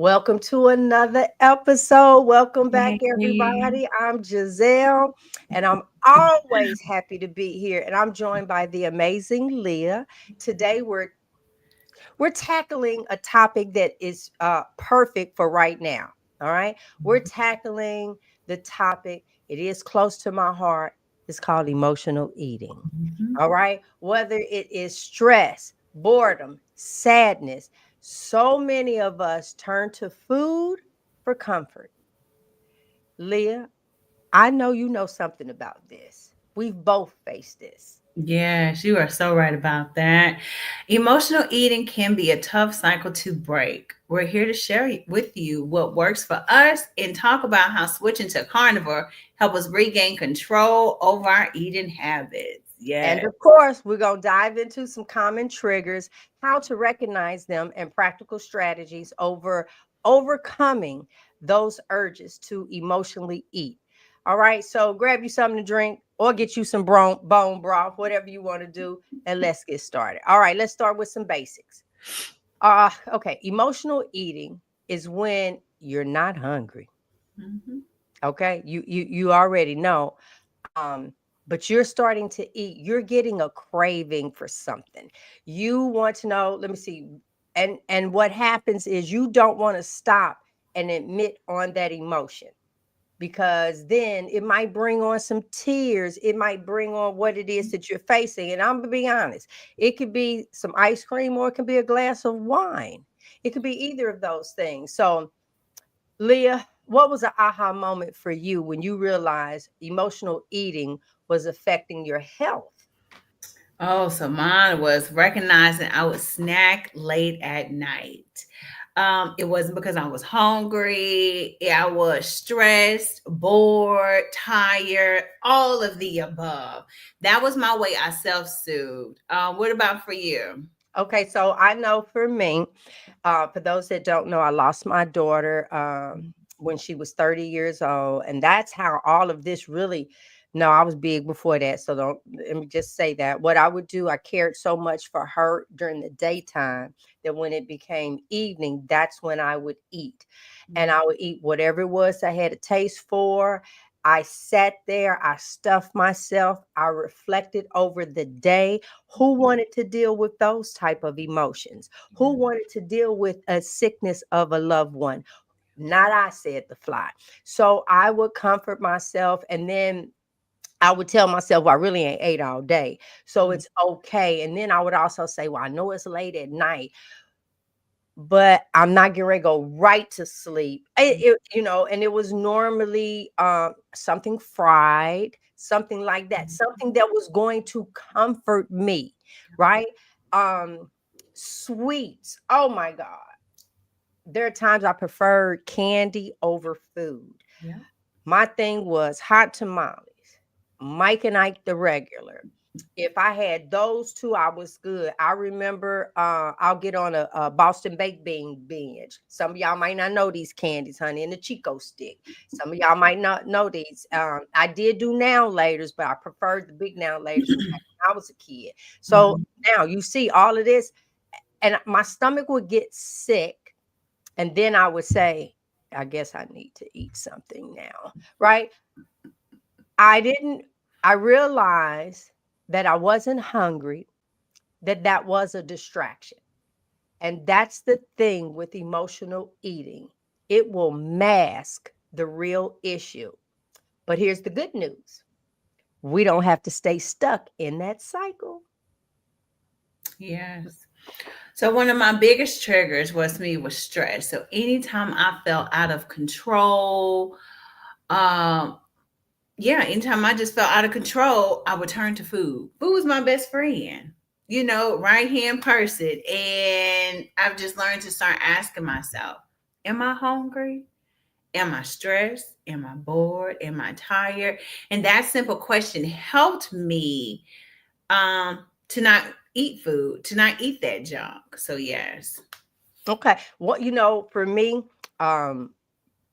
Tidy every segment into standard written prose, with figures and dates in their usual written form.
Welcome to another episode. Welcome back, Hey. everybody. I'm Giselle, and I'm always happy to be here. And I'm joined by the amazing Leah. Today, we're tackling a topic that is perfect for right now. All right, we're tackling the topic. It is close to my heart. It's called emotional eating. Mhm. All right. Whether it is stress, boredom, sadness, so many of us turn to food for comfort. Leah, I know you know something about this. We've both faced this. Yes, you are so right about that. Emotional eating can be a tough cycle to break. We're here to share with you what works for us and talk about how switching to carnivore help us regain control over our eating habits. And Yes. of course, we're going to dive into some common triggers, how to recognize them, and practical strategies over overcoming those urges to emotionally eat. All right, so grab you something to drink or get you some bone broth, whatever you want to do, and let's get started. All right, let's start with some basics. Okay, emotional eating is when you're not hungry. Mhm. Okay, you already know, um but you're starting to eat, you're getting a craving for something. You want to know, let me see, and what happens is you don't want to stop and admit on that emotion, because then it might bring on some tears, it might bring on what it is that you're facing. And I'm gonna be honest, it could be some ice cream or it could be a glass of wine. It could be either of those things. So Leah, what was an aha moment for you when you realized emotional eating was affecting your health? Oh, so mine was recognizing I would snack late at night. It wasn't because I was hungry. I was stressed, bored, tired, all of the above. That was my way I self-soothed. What about for you? Okay, so I know for me, for those that don't know, I lost my daughter when she was 30 years old. And that's how all of this really, no, I was big before that. So don't, let me just say that. What I would do, I cared so much for her during the daytime that when it became evening, that's when I would eat. And I would eat whatever it was I had a taste for. I sat there, I stuffed myself, I reflected over the day. Who wanted to deal with those type of emotions? Who wanted to deal with a sickness of a loved one? Not I, said the fly. So I would comfort myself, and then I would tell myself, well, I really ain't ate all day, so it's okay. And then I would also say, well, I know it's late at night, but I'm not getting ready to go right to sleep. And it was normally something fried, something like that, something that was going to comfort me, right? Um, Sweets. Oh my God. There are times I preferred candy over food. Yeah. My thing was hot tamales, Mike and Ike the regular. If I had those two, I was good. I remember I'll get on a Boston baked bean binge. Some of y'all might not know these candies, honey, and the Chico stick. Some of y'all might not know these. I did do now laters, but I preferred the big now laters back when I was a kid. So Mhm. now you see all of this, and my stomach would get sick, and then I would say, I guess I need to eat something now, right? I didn't, I realized that I wasn't hungry, that was a distraction. And that's the thing with emotional eating. It will mask the real issue. But here's the good news. We don't have to stay stuck in that cycle. Yes. So one of my biggest triggers was stress. So anytime I felt out of control, um, yeah, anytime I just felt out of control, I would turn to food. Food was my best friend, right hand person. And I've just learned to start asking myself, am I hungry? Am I stressed? Am I bored? Am I tired? And that simple question helped me to not eat food, to not eat that junk. So yes. Okay. For me, um,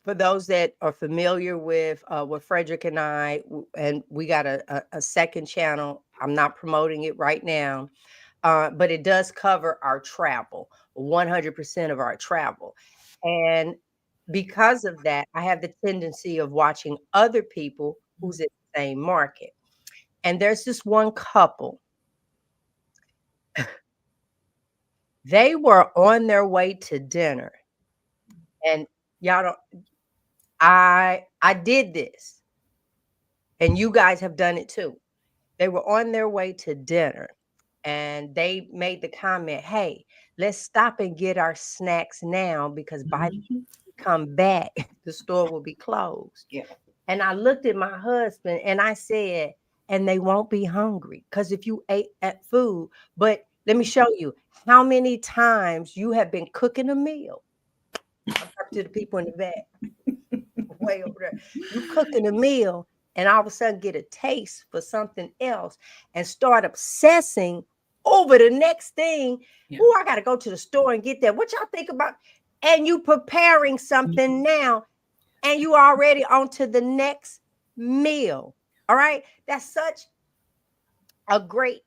for those that are familiar with Frederick and and we got a second channel. I'm not promoting it right now, but it does cover our travel, 100% of our travel. And because of that, I have the tendency of watching other people who's in the same market. And there's this one couple, they were on their way to dinner. And y'all don't, I did this, and you guys have done it too. They were on their way to dinner and they made the comment, hey, let's stop and get our snacks now because by the time Mhm. we come back, the store will be closed. Yeah. And I looked at my husband and I said, and they won't be hungry because if you ate at food, but let me show you how many times you have been cooking a meal. I'm talking to the people in the back, way over there. You cooking a meal and all of a sudden get a taste for something else and start obsessing over the next thing. Yeah. Oh, I got to go to the store and get that. What y'all think about? And you preparing something now and you already on to the next meal. All right. That's such a great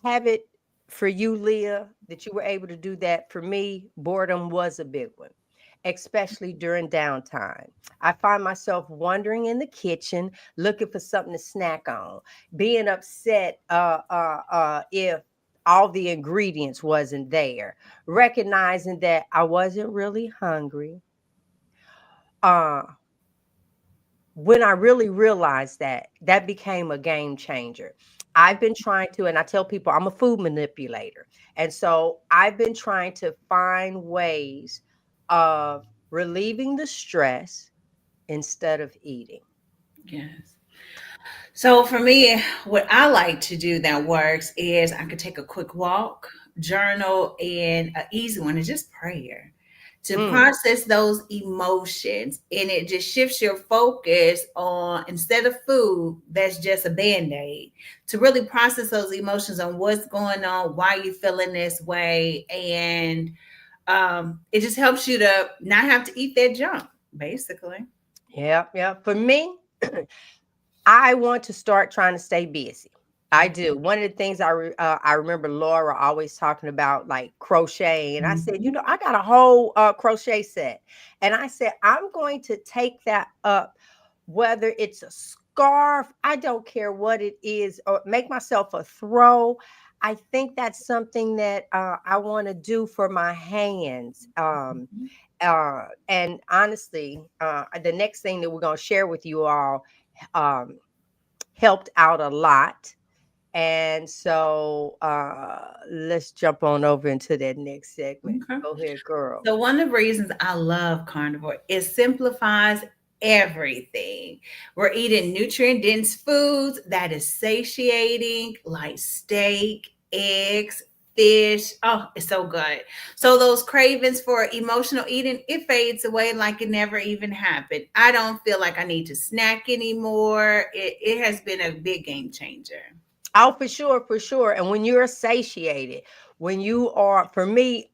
habit for you, Leah, that you were able to do that. For me, boredom was a big one, especially during downtime. I find myself wandering in the kitchen looking for something to snack on, being upset if all the ingredients wasn't there, recognizing that I wasn't really hungry. Uh, when I really realized that, that became a game changer. I've been trying to, and I tell people I'm a food manipulator. And so I've been trying to find ways of relieving the stress instead of eating. Yes. So for me, what I like to do that works is I could take a quick walk, journal, and an easy one is just prayer to Mm, process those emotions. And it just shifts your focus on instead of food, that's just a band-aid, to really process those emotions on what's going on, why you feeling this way. And it just helps you to not have to eat that junk, basically. yeah, yeah. For me, I want to start trying to stay busy. I do. One of the things I remember Laura always talking about, like crochet, and I said, you Mhm. know, I got a whole crochet set, and I said I'm going to take that up, whether it's a scarf, I don't care what it is, or make myself a throw. I think that's something that I want to do for my hands. And honestly, the next thing that we're going to share with you all. Um, Helped out a lot. And so let's jump on over into that next segment. Okay. Go ahead, girl. So one of the reasons I love carnivore, it simplifies everything. We're eating nutrient dense foods that is satiating, like steak, eggs, fish. Oh, it's so good. So those cravings for emotional eating, it fades away like it never even happened. I don't feel like I need to snack anymore. It has been a big game changer. Oh, for sure, for sure. And when you're satiated, when you are, for me,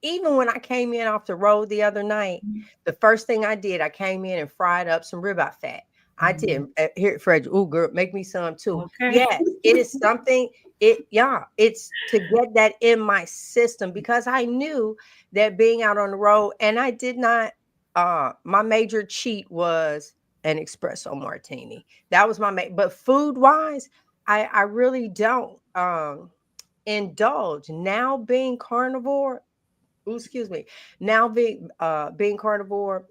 even when I came in off the road the other night, the first thing I did, I came in and fried up some ribeye fat. I did. Mhm. Here, Fred. Oh, girl, make me some too. Okay. Yes, it is something. Yeah, it's to get that in my system because I knew that being out on the road, and I did not. My major cheat was an espresso martini. That was but food wise. I really don't indulge now being carnivore. Ooh, excuse me. Now being carnivore,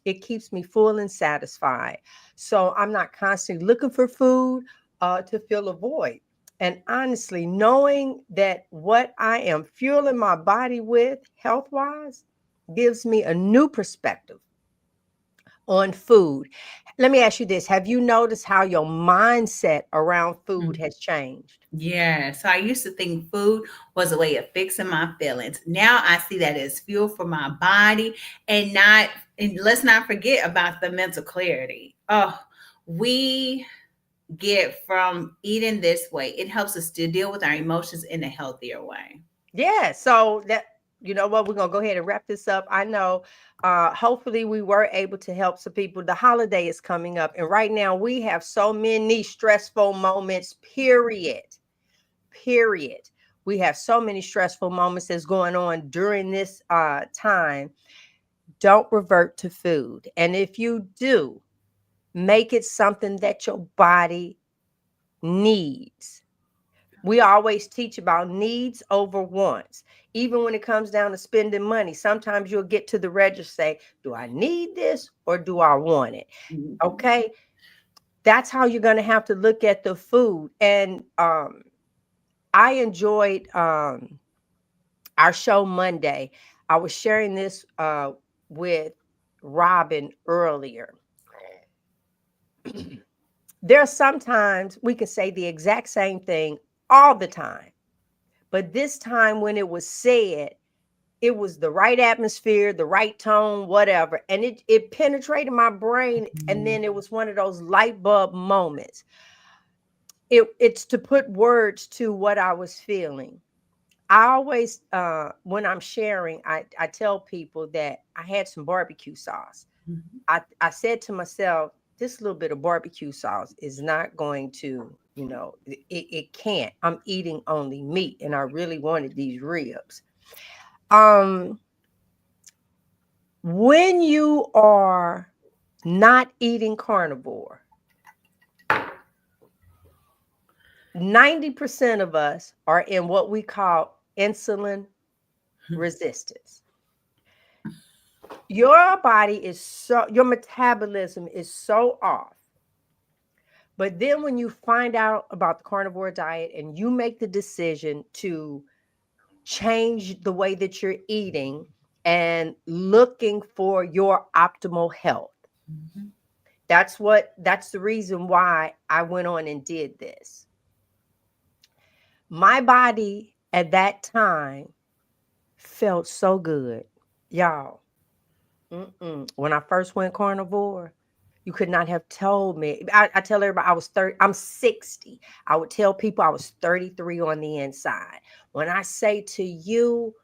it keeps me full and satisfied. So I'm not constantly looking for food to fill a void. And honestly, knowing that what I am fueling my body with health wise gives me a new perspective on food. Let me ask you this. Have you noticed how your mindset around food has changed? Yeah, so I used to think food was a way of fixing my feelings. Now I see that as fuel for my body and not and let's not forget about the mental clarity. Oh, we get from eating this way. It helps us to deal with our emotions in a healthier way. Yeah. So that, you know what, we're gonna go ahead and wrap this up. I know hopefully we were able to help some people. The holiday is coming up, and right now we have so many stressful moments, period. Period. we have so many stressful moments that's going on during this time. Don't revert to food. And if you do, make it something that your body needs. We always teach about needs over wants. Even when it comes down to spending money, sometimes you'll get to the register, say, do I need this or do I want it? Mhm. Okay. That's how you're going to have to look at the food. And I enjoyed our show Monday. I was sharing this with Robin earlier. There are sometimes we can say the exact same thing all the time. But this time when it was said, it was the right atmosphere, the right tone, whatever. And it penetrated my brain. And then it was one of those light bulb moments. It's to put words to what I was feeling. I always, when I'm sharing, I tell people that I had some barbecue sauce. Mhm. I said to myself, this little bit of barbecue sauce is not going to, it can't. I'm eating only meat, and I really wanted these ribs. Um, when you are not eating carnivore, 90% of us are in what we call insulin resistance. Your body is your metabolism is so off. But then when you find out about the carnivore diet and you make the decision to change the way that you're eating and looking for your optimal health, Mhm. that's the reason why I went on and did this. My body at that time felt so good. Y'all, when I first went carnivore, you could not have told me. I tell everybody I was 30, I'm 60. I would tell people I was 33 on the inside. When I say to you,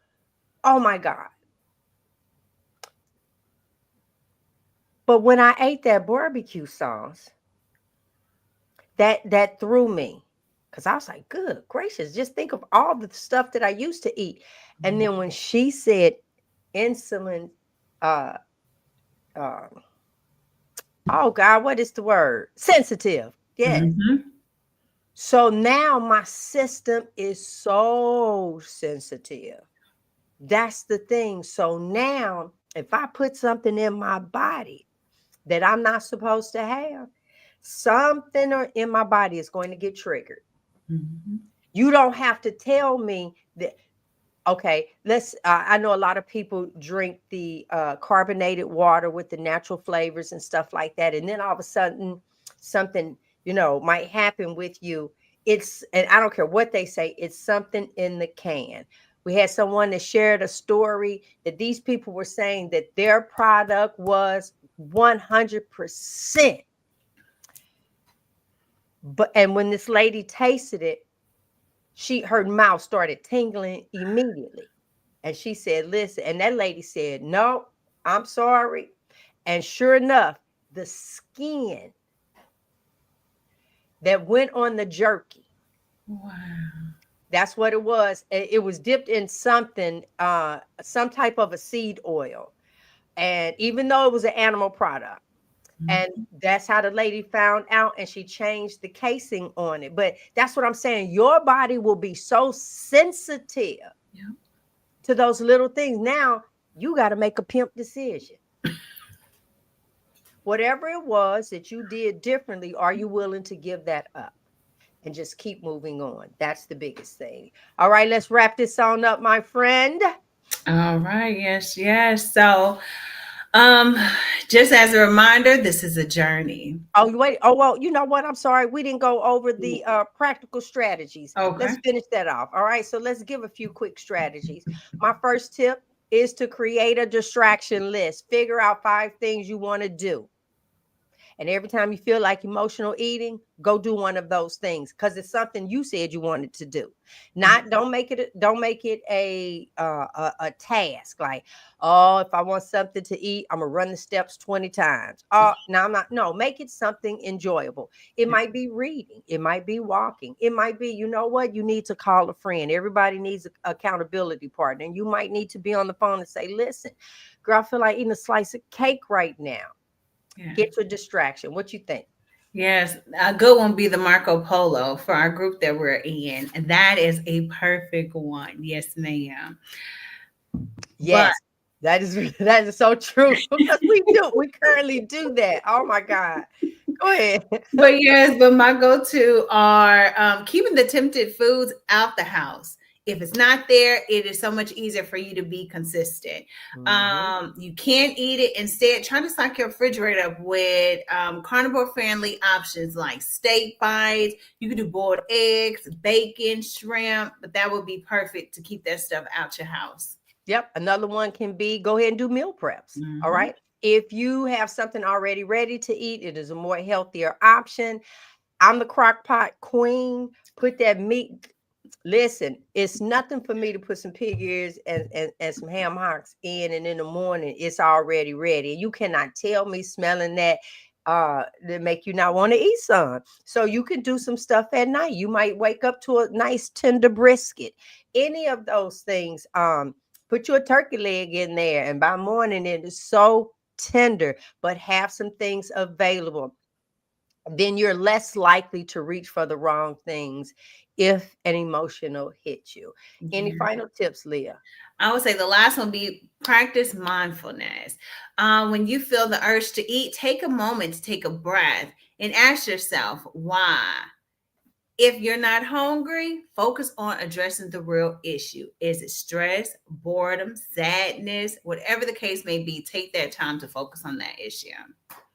oh my God. But when I ate that barbecue sauce, that threw me. Because I was like, good gracious, just think of all the stuff that I used to eat. And then when she said insulin, uh, uh, oh God, what is the word? Sensitive. Yes. Mhm. So now my system is so sensitive. That's the thing. So now, if I put something in my body that I'm not supposed to have, something in my body is going to get triggered. Mhm. You don't have to tell me that. Okay, let's. I know a lot of people drink the carbonated water with the natural flavors and stuff like that, and then all of a sudden, something might happen with you. And I don't care what they say. It's something in the can. We had someone that shared a story that these people were saying that their product was 100%, and when this lady tasted it, her mouth started tingling immediately. And she said, listen, and that lady said, no, I'm sorry. And sure enough, the skin that went on the jerky, Wow. that's what it was. It was dipped in something, some type of a seed oil. And even though it was an animal product, and Mhm. that's how the lady found out, and she changed the casing on it. But that's what I'm saying. Your body will be so sensitive Yep. to those little things. Now you got to make a pimp decision. Whatever it was that you did differently, are you willing to give that up and just keep moving on? That's the biggest thing. All right, let's wrap this on up, my friend. All right. Yes. Yes. So, um, just as a reminder, this is a journey. Oh, wait. Oh, well, you know what? I'm sorry. We didn't go over the practical strategies. Okay. Let's finish that off. All right. So let's give a few quick strategies. My first tip is to create a distraction list. Figure out 5 things you want to do. And every time you feel like emotional eating, go do one of those things because it's something you said you wanted to do. Not don't make it a task like, oh, if I want something to eat, I'm gonna run the steps 20 times. Oh, now I'm not. No, make it something enjoyable. It might be reading, it might be walking, it might be, you know what, you need to call a friend. Everybody needs an accountability partner, and you might need to be on the phone and say, listen, girl, I feel like eating a slice of cake right now. Yeah. Get your distraction. What you think? Yes, a good one be the Marco Polo for our group that we're in. And that is a perfect one. Yes, ma'am. But Yes, that is that is so true because we currently do that. Oh my God, go ahead. but yes, but my go-to are keeping the tempted foods out the house. If it's not there, it is so much easier for you to be consistent. Mhm. You can't eat it. Instead, try to stock your refrigerator up with carnivore friendly options like steak bites. You can do boiled eggs, bacon, shrimp, but that would be perfect to keep that stuff out your house. Yep. Another one can be go ahead and do meal preps. All Hmm. right. If you have something already ready to eat, it is a more healthier option. I'm the crock pot queen. Put that meat. Listen, it's nothing for me to put some pig ears and some ham hocks in, and in the morning it's already ready. You cannot tell me smelling that make you not want to eat some. So you can do some stuff at night. You might wake up to a nice tender brisket. Any of those things. Put your turkey leg in there, and by morning it is so tender, but have some things available. Then you're less likely to reach for the wrong things if an emotional hits you. Any Yeah. final tips, Leah? I would say the last one be practice mindfulness. When you feel the urge to eat, take a moment to take a breath and ask yourself why. If you're not hungry, focus on addressing the real issue. Is it stress, boredom, sadness, whatever the case may be? Take that time to focus on that issue.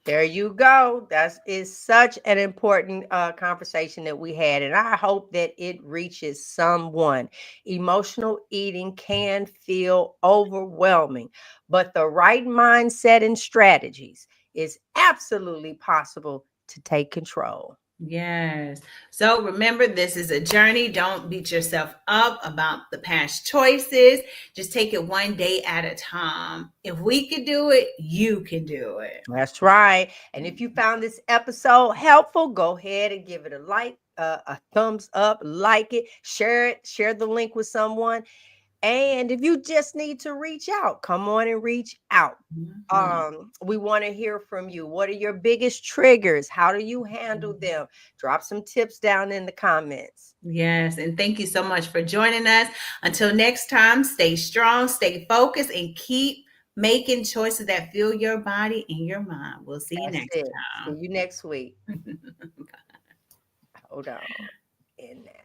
There you go. That is such an important conversation that we had, and I hope that it reaches someone. Emotional eating can feel overwhelming, but the right mindset and strategies is absolutely possible to take control. Yes. So remember, this is a journey. Don't beat yourself up about the past choices. Just take it one day at a time. If we could do it, you can do it. That's right. And if you found this episode helpful, go ahead and give it a like, a thumbs up, like it, share it, share the link with someone. And if you just need to reach out, come on and reach out. Mhm. We want to hear from you. What are your biggest triggers? How do you handle them? Drop some tips down in the comments. Yes. And thank you so much for joining us. Until next time, stay strong, stay focused, and keep making choices that fuel your body and your mind. We'll see you That's next it. See you next week. time. Hold on. In that.